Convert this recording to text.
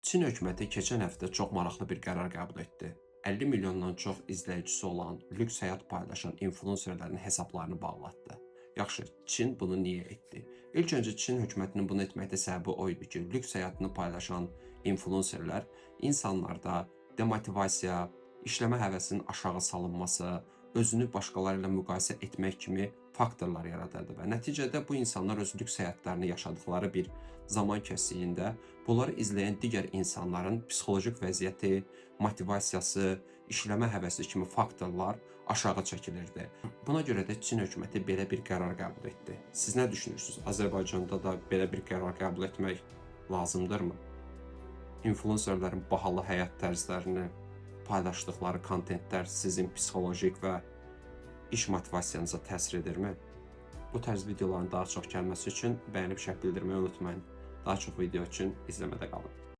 Çin hökuməti keçən həftə çox maraqlı bir qərar qəbul etdi. 50 milyondan çox izləyicisi olan lüks həyat paylaşan influencerlərin hesablarını bağlatdı. Yaxşı, Çin bunu niyə etdi? İlk öncə Çin hökumətinin bunu etməkdə səbəbi o idi ki, lüks həyatını paylaşan influencerlər insanlarda demotivasiya, işləmə həvəsinin aşağı salınması, özünü başqaları ilə müqayisə etmək kimi faktorlar yaradırdı və nəticədə bu insanlar öz lüks həyatlarını yaşadıkları bir zaman kəsiyində bunları izləyən digər insanların psixoloji vəziyyəti, motivasiyası, işləmə həvəsi kimi faktorlar aşağı çəkilirdi. Buna görə də Çin hökuməti belə bir qərar qəbul etdi. Siz nə düşünürsünüz? Azərbaycanda da belə bir qərar qəbul etmək lazımdırmı? İnfluencerlərin bahalı həyat tərzlərini paylaşdıkları kontentlər sizin psixolojik və iş motivasiyanıza təsir edirmi? Bu tərz videoların daha çox gəlməsi üçün bəyənib şərh bildirməyi unutmayın. Daha çox video üçün izləmədə qalın.